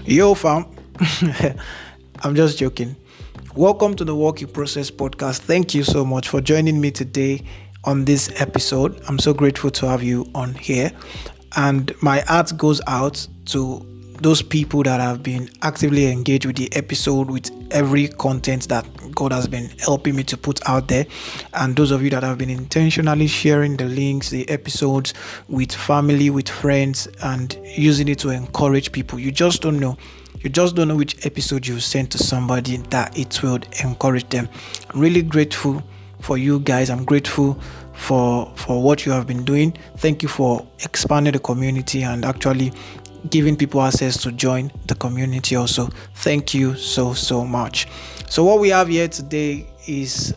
Yo, fam. I'm just joking. Welcome to the Working Process podcast. Thank you so much for joining me today on this episode. I'm so grateful to have you on here. And my heart goes out to those people that have been actively engaged with the episode, with every content that God has been helping me to put out there. And those of you that have been intentionally sharing the links, the episodes with family, with friends, and using it to encourage people. You just don't know. You just don't know which episode you send to somebody that it will encourage them. I'm really grateful for you guys. I'm grateful for what you have been doing. Thank you for expanding the community and actually giving people access to join the community also. Thank you so much. So what we have here today is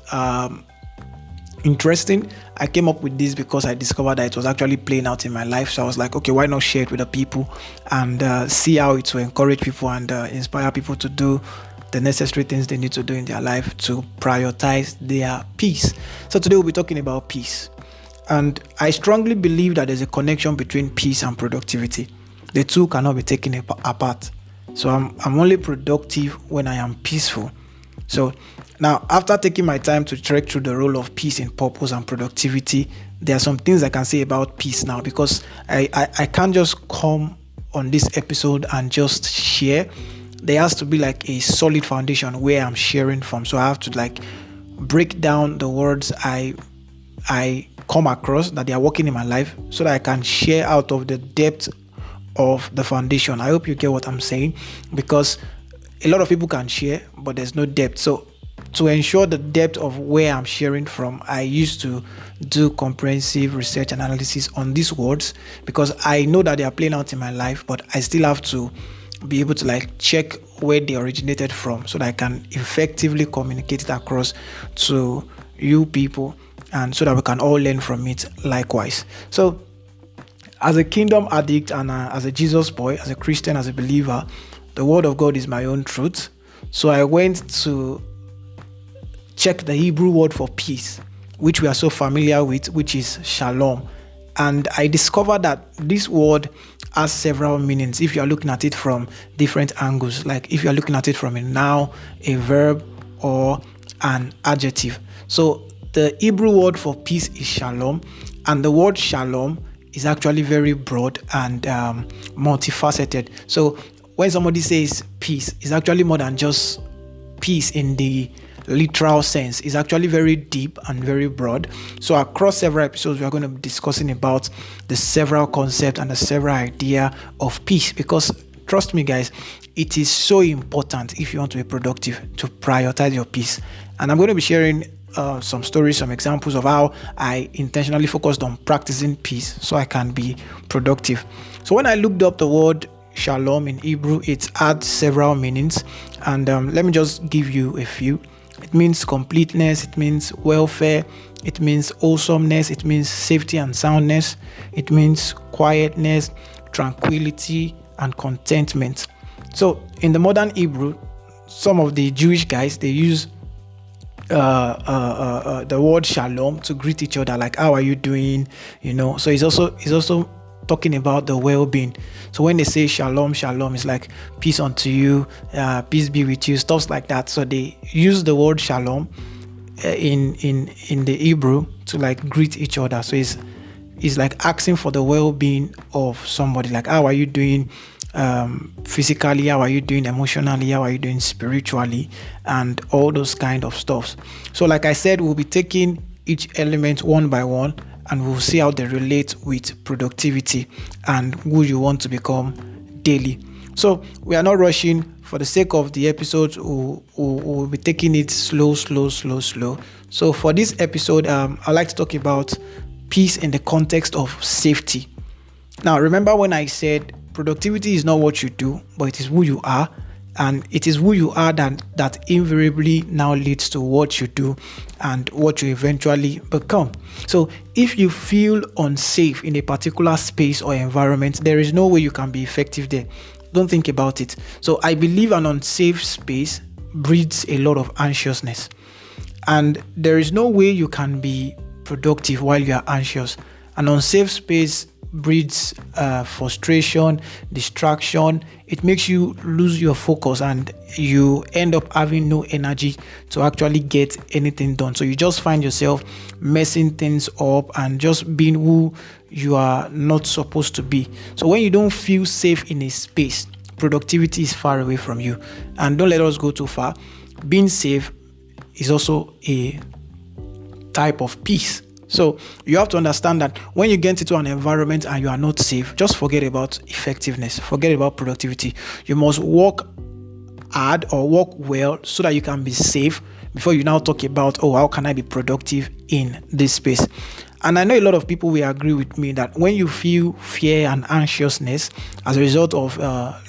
interesting. I came up with this because I discovered that it was actually playing out in my life. So I was like, okay, why not share it with the people and see how it will encourage people and inspire people to do the necessary things they need to do in their life to prioritize their peace. So today we'll be talking about peace. And I strongly believe that there's a connection between peace and productivity. The two cannot be taken apart. So I'm only productive when I am peaceful. So now, after taking my time to trek through the role of peace in purpose and productivity, there are some things I can say about peace now, because I can't just come on this episode and just share. There has to be like a solid foundation where I'm sharing from. So I have to like break down the words I come across that they are working in my life so that I can share out of the depth of the foundation. I hope you get what I'm saying, because a lot of people can share, but there's no depth. So to ensure the depth of where I'm sharing from, I used to do comprehensive research analysis on these words, because I know that they are playing out in my life, but I still have to be able to like check where they originated from so that I can effectively communicate it across to you people, and so that we can all learn from it likewise. So as a kingdom addict and as a Jesus boy, as a Christian, as a believer, the word of God is my own truth. So I went to check the Hebrew word for peace, which we are so familiar with, which is shalom. And I discovered that this word has several meanings if you are looking at it from different angles. Like if you are looking at it from a noun, a verb, or an adjective. So the Hebrew word for peace is shalom. And the word shalom is actually very broad and multifaceted. So when somebody says peace, it's actually more than just peace in the literal sense. It's actually very deep and very broad. So across several episodes, we are going to be discussing about the several concepts and the several idea of peace, because trust me guys, it is so important if you want to be productive to prioritize your peace. And I'm going to be sharing some stories, some examples of how I intentionally focused on practicing peace so I can be productive. So when I looked up the word shalom in Hebrew, it had several meanings, and let me just give you a few. It means completeness, it means welfare, it means wholesomeness, it means safety and soundness, it means quietness, tranquility, and contentment. So in the modern Hebrew, some of the Jewish guys, they use the word shalom to greet each other, like how are you doing, so it's also talking about the well-being. So when they say shalom, it's like peace unto you, peace be with you, stuff like that. So they use the word shalom in the Hebrew to like greet each other. So it's like asking for the well-being of somebody, like how are you doing physically, how are you doing emotionally, how are you doing spiritually, and all those kind of stuff. So like I said, we'll be taking each element one by one, and we'll see how they relate with productivity and who you want to become daily. So we are not rushing. For the sake of the episode, we'll be taking it slow. So for this episode, I'd like to talk about peace in the context of safety. Now, remember when I said productivity is not what you do, but it is who you are. And it is who you are that invariably now leads to what you do and what you eventually become. So if you feel unsafe in a particular space or environment, there is no way you can be effective there. Don't think about it. So I believe an unsafe space breeds a lot of anxiousness. And there is no way you can be productive while you are anxious. An unsafe space breeds frustration, distraction. It makes you lose your focus, and you end up having no energy to actually get anything done. So you just find yourself messing things up and just being who you are not supposed to be. So when you don't feel safe in a space, productivity is far away from you. And don't let us go too far. Being safe is also a type of peace. So you have to understand that when you get into an environment and you are not safe, just forget about effectiveness, forget about productivity. You must work hard or work well so that you can be safe before you now talk about, oh, how can I be productive in this space? And I know a lot of people will agree with me that when you feel fear and anxiousness as a result of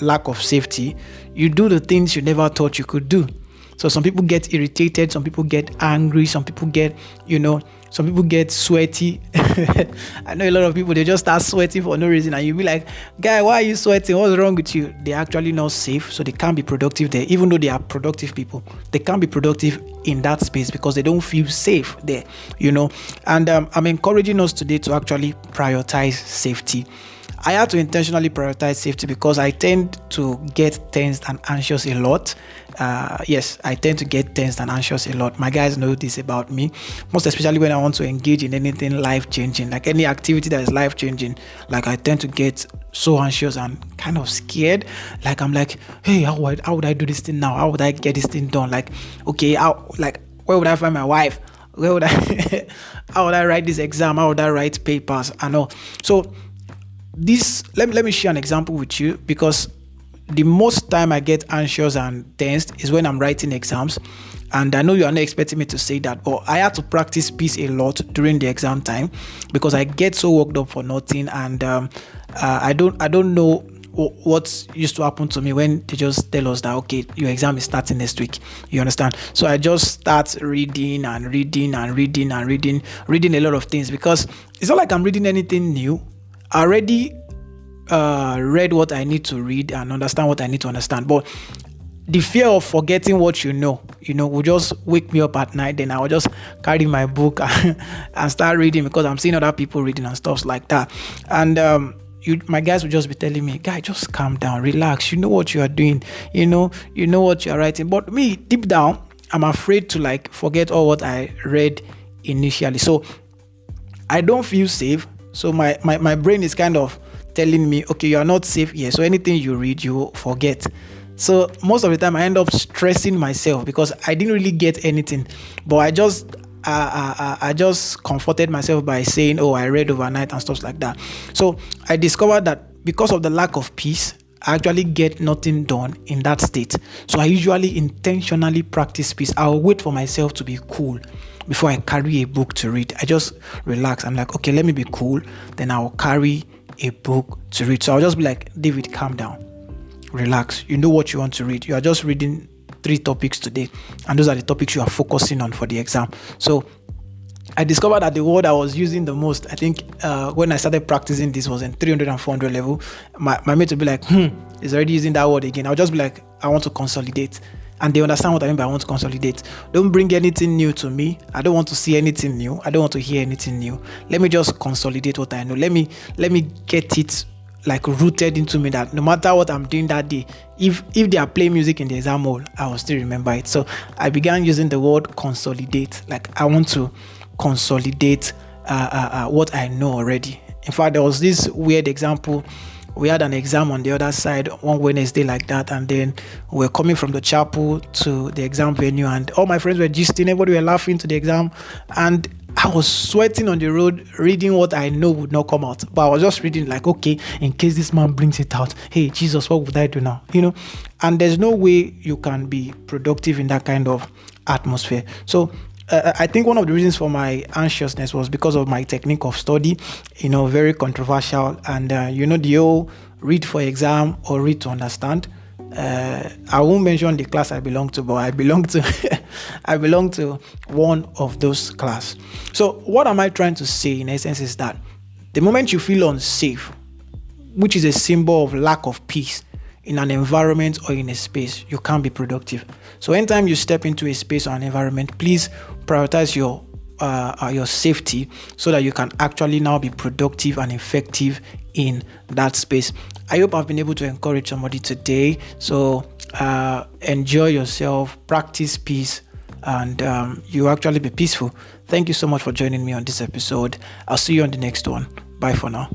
lack of safety, you do the things you never thought you could do. So some people get irritated, some people get angry, some people get, some people get sweaty. I know a lot of people, they just start sweating for no reason. And you'll be like, guy, why are you sweating? What's wrong with you? They're actually not safe, so they can't be productive there. Even though they are productive people, they can't be productive in that space because they don't feel safe there, And I'm encouraging us today to actually prioritize safety. I had to intentionally prioritize safety because I tend to get tensed and anxious a lot. Yes, I tend to get tensed and anxious a lot. My guys know this about me, most especially when I want to engage in anything life-changing, like any activity that is life-changing. Like I tend to get so anxious and kind of scared. Like I'm like, hey, how would I do this thing now? How would I get this thing done? Like, okay, where would I find my wife? Where would I? How would I write this exam? How would I write papers? I know. So let me share an example with you, because the most time I get anxious and tensed is when I'm writing exams. And I know you are not expecting me to say that, but I had to practice peace a lot during the exam time because I get so worked up for nothing. And I don't know what used to happen to me when they just tell us that, okay, your exam is starting next week. You understand? So I just start reading a lot of things, because it's not like I'm reading anything new. I already read what I need to read and understand what I need to understand. But the fear of forgetting what will just wake me up at night. Then I will just carry my book and start reading because I'm seeing other people reading and stuff like that. And my guys will just be telling me, guy, just calm down, relax. You know what you are doing. You know what you are writing. But me, deep down, I'm afraid to forget all what I read initially. So I don't feel safe. So my brain is kind of telling me, okay, you are not safe here. So anything you read, you forget. So most of the time I end up stressing myself because I didn't really get anything. But I just comforted myself by saying, oh, I read overnight and stuff like that. So I discovered that because of the lack of peace, I actually get nothing done in that state. So I usually intentionally practice peace. I'll wait for myself to be cool before I carry a book to read. I just relax. I'm like, okay, let me be cool. Then I'll carry a book to read. So I'll just be like, David, calm down. Relax. You know what you want to read. You are just reading 3 topics today. And those are the topics you are focusing on for the exam. So I discovered that the word I was using the most, I think when I started practicing this was in 300 and 400 level. My mate would be like, he's already using that word again. I'll just be like, I want to consolidate. And they understand what I mean by I want to consolidate. Don't bring anything new to me. I don't want to see anything new. I don't want to hear anything new. Let me just consolidate what I know. Let me get it rooted into me that no matter what I'm doing that day, if they are playing music in the exam hall, I will still remember it. So I began using the word consolidate. I want to consolidate what I know already. In fact, there was this weird example. We had an exam on the other side one Wednesday like that, and then we were coming from the chapel to the exam venue, and all my friends were gisting, everybody were laughing to the exam, and I was sweating on the road reading what I know would not come out. But I was just reading okay, in case this man brings it out, hey, Jesus, what would I do now? And there's no way you can be productive in that kind of atmosphere. So I think one of the reasons for my anxiousness was because of my technique of study, very controversial. And, the whole read for exam or read to understand. I won't mention the class I belong to, but I belong to one of those class. So what am I trying to say in essence is that the moment you feel unsafe, which is a symbol of lack of peace in an environment or in a space, you can't be productive. So anytime you step into a space or an environment, please prioritize your your safety, so that you can actually now be productive and effective in that space. I hope I've been able to encourage somebody today. So enjoy yourself, practice peace, and you actually be peaceful. Thank you so much for joining me on this episode. I'll see you on the next one. Bye for now.